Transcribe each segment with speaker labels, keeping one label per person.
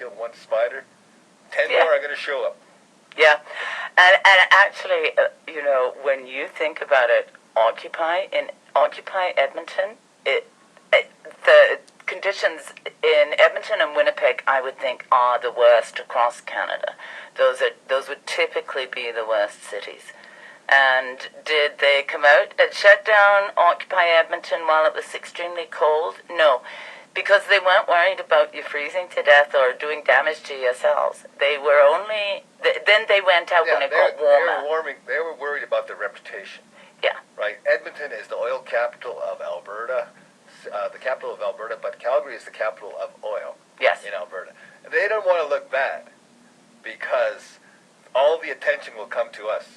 Speaker 1: killed one spider, 10 more are going to show up.
Speaker 2: Yeah, and actually, when you think about it, Occupy Edmonton, the conditions in Edmonton and Winnipeg, I would think, are the worst across Canada. Those would typically be the worst cities. And did they come out and shut down Occupy Edmonton while it was extremely cold? No, because they weren't worried about you freezing to death or doing damage to your cells. They were only... Then they went out when it got warmer.
Speaker 1: They were worried about their reputation.
Speaker 2: Yeah.
Speaker 1: Right? Edmonton is the oil capital of Alberta, but Calgary is the capital of oil.
Speaker 2: Yes.
Speaker 1: In Alberta. And they don't want to look bad because all the attention will come to us.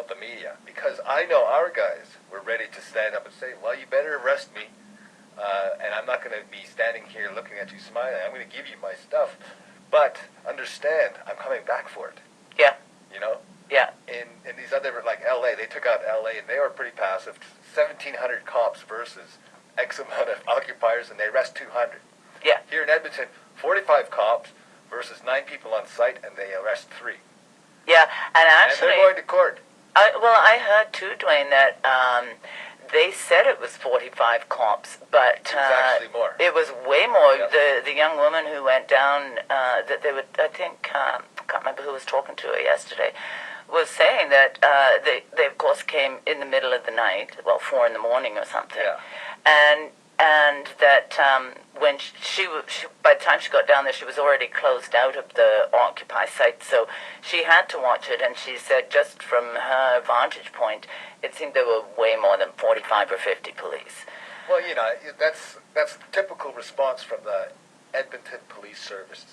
Speaker 1: The media. Because I know our guys were ready to stand up and say, well, you better arrest me, and I'm not going to be standing here looking at you smiling. I'm going to give you my stuff. But understand, I'm coming back for it.
Speaker 2: Yeah. Yeah.
Speaker 1: In these other, like L.A., they took out L.A., and they were pretty passive. 1,700 cops versus X amount of occupiers, and they arrest 200.
Speaker 2: Yeah.
Speaker 1: Here in Edmonton, 45 cops versus 9 people on site, and they arrest 3.
Speaker 2: Yeah, and actually...
Speaker 1: And they're going to court.
Speaker 2: I heard too, Duane, that they said it was 45 cops, but
Speaker 1: it was actually more.
Speaker 2: It was way more.
Speaker 1: Yep.
Speaker 2: The young woman who went down, that they would, I think, I can't remember who was talking to her yesterday, was saying that they of course came in the middle of the night, 4 in the morning or something, and that when she by the time she got down there, she was already closed out of the Occupy site, so she had to watch it, and she said just from her vantage point, it seemed there were way more than 45 or 50 police.
Speaker 1: Well, that's typical response from the Edmonton Police Service.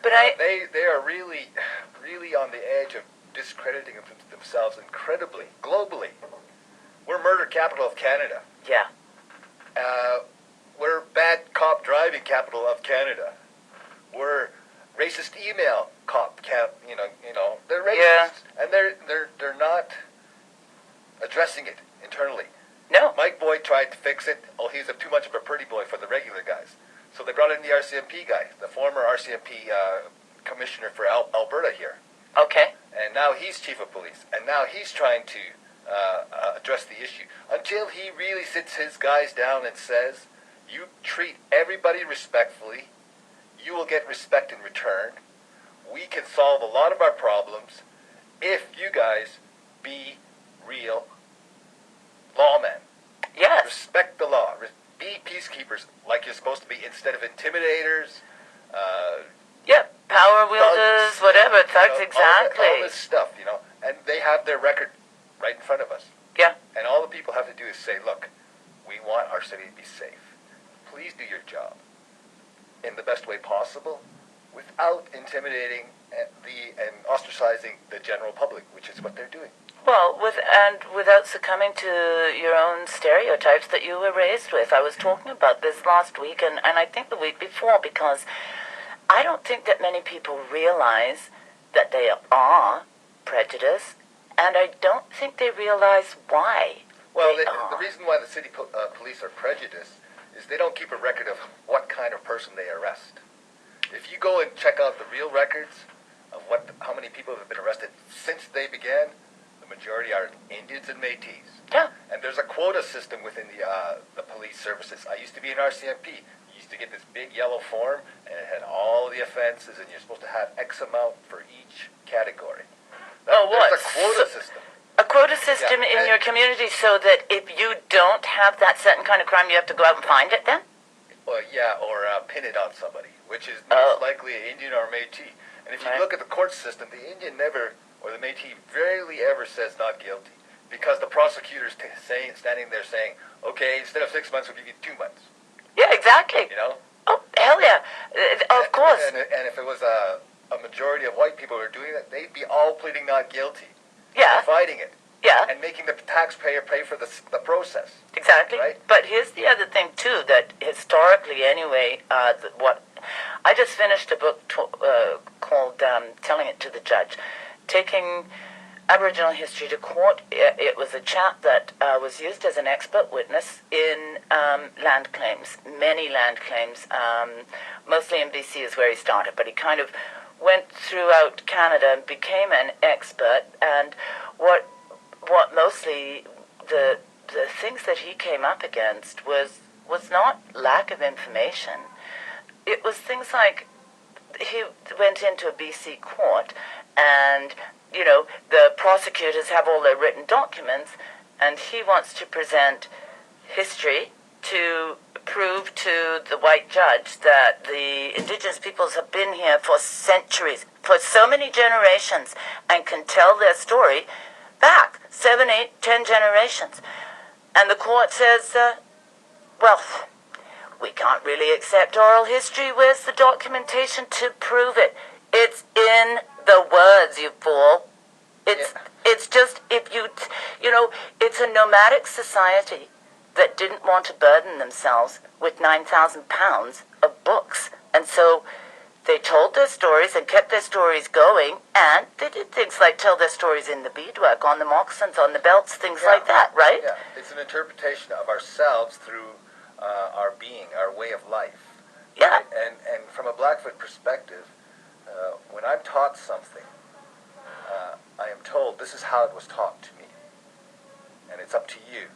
Speaker 2: But
Speaker 1: they are really, really on the edge of discrediting themselves incredibly, globally. We're murder capital of Canada.
Speaker 2: Yeah.
Speaker 1: We're bad cop driving capital of Canada. We're racist email cop they're racist, and they're not addressing it internally.
Speaker 2: No.
Speaker 1: Mike Boyd tried to fix it. Oh, he's too much of a pretty boy for the regular guys. So they brought in the RCMP guy, the former RCMP commissioner for Alberta here.
Speaker 2: Okay.
Speaker 1: And now he's chief of police, and now he's trying to address the issue. Until he really sits his guys down and says, you treat everybody respectfully, you will get respect in return. We can solve a lot of our problems if you guys be real lawmen.
Speaker 2: Yes.
Speaker 1: Respect the law. Be peacekeepers like you're supposed to be instead of intimidators.
Speaker 2: Power wielders, whatever. Thugs, exactly.
Speaker 1: All this stuff, and they have their record right in front of us.
Speaker 2: Yeah.
Speaker 1: And all the people have to do is say, look, we want our city to be safe. Please do your job in the best way possible without intimidating and ostracizing the general public, which is what they're doing.
Speaker 2: Well, without succumbing to your own stereotypes that you were raised with. I was talking about this last week, and I think the week before, because I don't think that many people realize that they are prejudiced, and I don't think they realize why.
Speaker 1: Well, the reason why the city police are prejudiced is they don't keep a record of what kind of person they arrest. If you go and check out the real records of how many people have been arrested since they began, the majority are Indians and Métis.
Speaker 2: Yeah.
Speaker 1: And there's a quota system within the police services. I used to be in RCMP. You used to get this big yellow form, and it had all the offenses, and you're supposed to have X amount for each category. There's a quota system.
Speaker 2: A quota system in your community, so that if you don't have that certain kind of crime, you have to go out and find it then?
Speaker 1: Well, or pin it on somebody, which is most likely an Indian or Métis. And if you look at the court system, the Indian never, or the Métis, rarely ever says not guilty, because the prosecutor's standing there saying, okay, instead of 6 months, we'll give you 2 months.
Speaker 2: Yeah, exactly. Oh, hell yeah. Of course.
Speaker 1: And if it was a majority of white people who are doing that, they'd be all pleading not guilty.
Speaker 2: Yeah.
Speaker 1: Fighting it.
Speaker 2: Yeah.
Speaker 1: And making the taxpayer pay for the process.
Speaker 2: Exactly.
Speaker 1: Right?
Speaker 2: But here's the other thing, too, that historically, anyway, what I just finished a book called Telling It to the Judge, taking Aboriginal history to court. It was a chap that was used as an expert witness in land claims, many land claims. Mostly in BC is where he started, but he kind of went throughout Canada and became an expert. And what mostly the things that he came up against was not lack of information. It was things like he went into a BC court and, you know, the prosecutors have all their written documents and he wants to present history to prove to the white judge that the Indigenous peoples have been here for centuries, for so many generations, and can tell their story back 7, 8, 10 generations. And the court says, well, we can't really accept oral history. Where's the documentation to prove it? It's in the words, you fool. It's just, if you know, it's a nomadic society that didn't want to burden themselves with 9,000 pounds of books. And so they told their stories and kept their stories going, and they did things like tell their stories in the beadwork, on the moccasins, on the belts, things like that, right?
Speaker 1: Yeah, it's an interpretation of ourselves through our being, our way of life.
Speaker 2: Yeah.
Speaker 1: Right? And from a Blackfoot perspective, when I'm taught something, I am told this is how it was taught to me. And it's up to you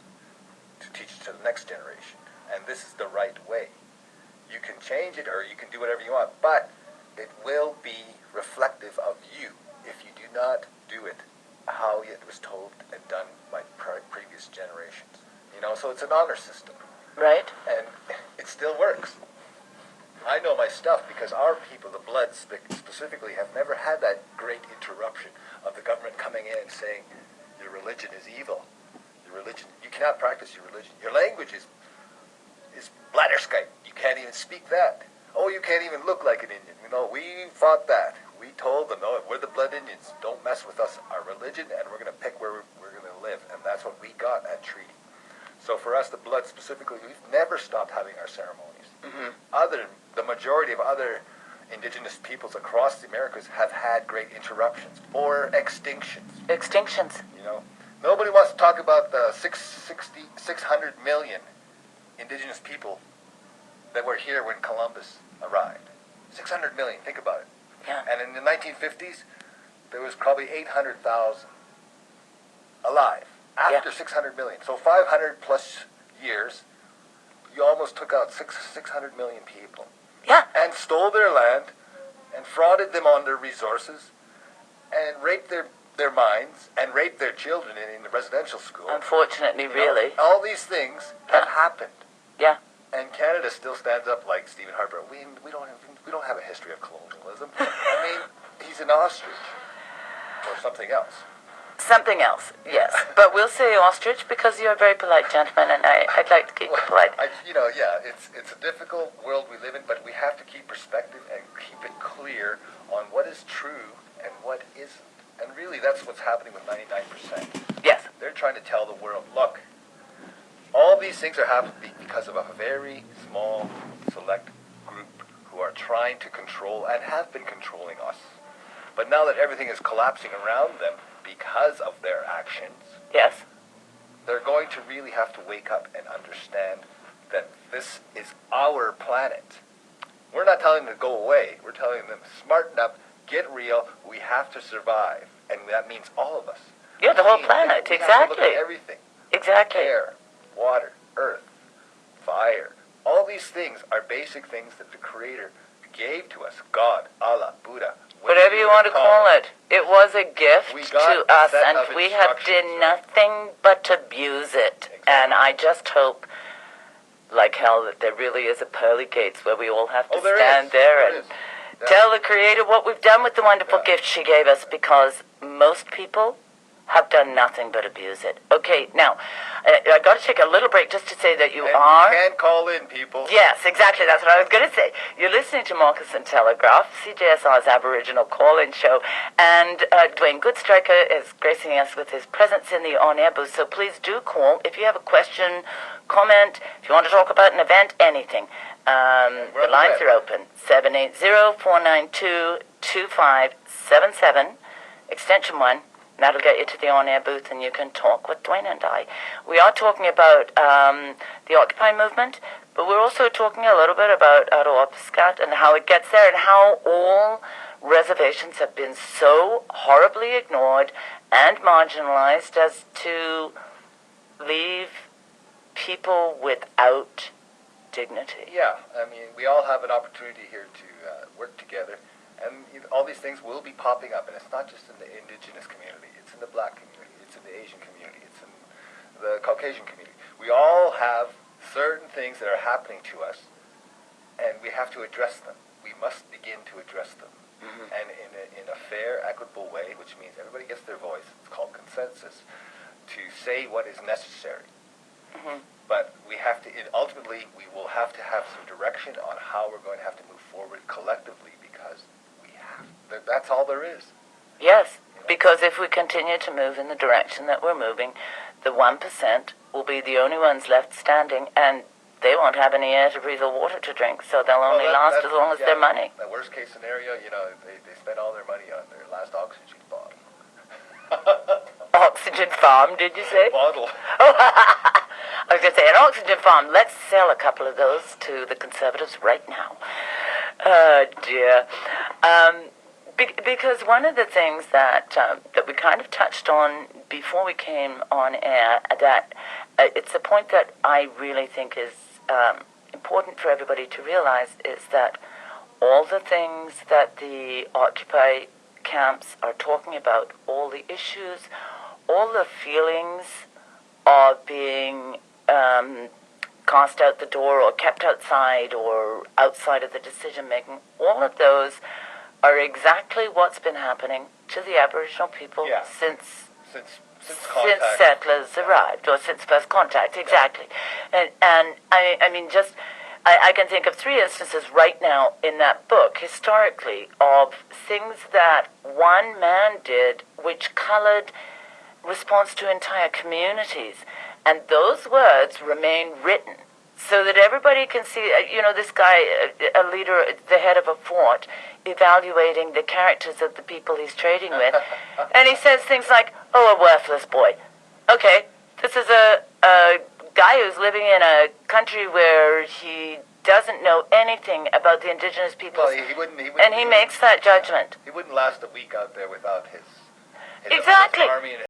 Speaker 1: to teach it to the next generation. And this is the right way. You can change it or you can do whatever you want, but it will be reflective of you if you do not do it how it was told and done by previous generations. You know, so it's an honor system.
Speaker 2: Right.
Speaker 1: And it still works. I know my stuff because our people, the Bloods specifically, have never had that great interruption of the government coming in and saying, your religion is evil. Your religion, you cannot practice your religion. Your language is blatherskite. You can't even speak that. Oh, you can't even look like an Indian. You know, we fought that. We told them, no, we're the Blood Indians. Don't mess with us, our religion, and we're going to pick where we're going to live. And that's what we got at treaty. So for us, the Blood specifically, we've never stopped having our ceremonies. Mm-hmm. The majority of other Indigenous peoples across the Americas have had great interruptions or extinctions.
Speaker 2: Extinctions.
Speaker 1: You know, nobody wants to talk about the 600 million Indigenous people that were here when Columbus arrived. 600 million, think about it.
Speaker 2: Yeah.
Speaker 1: And in the 1950s, there was probably 800,000 alive after 600 million. So 500 plus years, you almost took out 600 million people.
Speaker 2: Yeah.
Speaker 1: And stole their land and frauded them on their resources and raped their minds and raped their children in the residential school.
Speaker 2: Unfortunately,
Speaker 1: You know,
Speaker 2: really.
Speaker 1: all these things have happened.
Speaker 2: Yeah.
Speaker 1: And Canada still stands up like Stephen Harper. We don't have a history of colonialism. I mean, he's an ostrich or something else.
Speaker 2: Something else, yes. But we'll say ostrich because you're a very polite gentleman, and I'd like to keep it polite.
Speaker 1: It's a difficult world we live in, but we have to keep perspective and keep it clear on what is true and what isn't. And really, that's what's happening with 99%.
Speaker 2: Yes.
Speaker 1: They're trying to tell the world, look, all these things are happening because of a very small, select group who are trying to control and have been controlling us. But now that everything is collapsing around them because of their actions,
Speaker 2: yes,
Speaker 1: they're going to really have to wake up and understand that this is our planet. We're not telling them to go away. We're telling them, smarten up, get real, we have to survive. And that means all of us.
Speaker 2: Yeah, the whole planet,
Speaker 1: we
Speaker 2: exactly.
Speaker 1: have to look at everything.
Speaker 2: Exactly.
Speaker 1: Air, water, earth, fire. All these things are basic things that the Creator gave to us. God, Allah, Buddha.
Speaker 2: Whatever you want to call it. It was a gift to us, and we have done nothing but abuse it. Exactly. And I just hope, like hell, that there really is a pearly gates where we all have to stand there and tell the Creator what we've done with the wonderful gift she gave us, because most people have done nothing but abuse it. Okay, now, I got to take a little break just to say that you are...
Speaker 1: You can call in, people.
Speaker 2: Yes, exactly, that's what I was going to say. You're listening to Moccasin Telegraph, CJSR's Aboriginal call-in show, and Duane Goodstriker is gracing us with his presence in the on-air booth, so please do call if you have a question, comment, if you want to talk about an event, anything. The lines are open, 780-492-2577, extension 1. That'll get you to the on-air booth, and you can talk with Duane and I. We are talking about the Occupy movement, but we're also talking a little bit about Autoobscat and how it gets there and how all reservations have been so horribly ignored and marginalized as to leave people without dignity.
Speaker 1: Yeah, I mean, we all have an opportunity here to work together, and all these things will be popping up, and it's not just in the Indigenous community, it's in the Black community, it's in the Asian community, it's in the Caucasian community. We all have certain things that are happening to us, and we have to address them. We must begin to address them. Mm-hmm. And in a fair, equitable way, which means everybody gets their voice, it's called consensus, to say what is necessary. Mm-hmm. But we have to, ultimately, we will have to have some direction on how we're going to have to move forward collectively, because we have, that's all there is.
Speaker 2: Yes, because if we continue to move in the direction that we're moving, the 1% will be the only ones left standing, and they won't have any air to breathe or water to drink, so they'll only last as long as their money.
Speaker 1: The worst case scenario, they spend all their money on their last oxygen bottle.
Speaker 2: Oxygen farm, did you say?
Speaker 1: Bottle.
Speaker 2: Oh, I was going to say, an oxygen farm. Let's sell a couple of those to the Conservatives right now. Oh, dear. Because one of the things that we kind of touched on before we came on air, that it's a point that I really think is important for everybody to realize, is that all the things that the Occupy camps are talking about, all the issues, all the feelings of being cast out the door or kept outside or outside of the decision-making, all of those are exactly what's been happening to the Aboriginal people since settlers arrived, or since first contact, exactly. And I mean, just, I can think of 3 instances right now in that book, historically, of things that one man did which colored response to entire communities. And those words remain written so that everybody can see, this guy, a leader, the head of a fort, evaluating the characters of the people he's trading with. And he says things like, oh, a worthless boy. Okay, this is a guy who's living in a country where he doesn't know anything about the Indigenous people.
Speaker 1: Well, he wouldn't,
Speaker 2: and he makes that judgment.
Speaker 1: He wouldn't last a week out there without his
Speaker 2: exactly.
Speaker 1: army and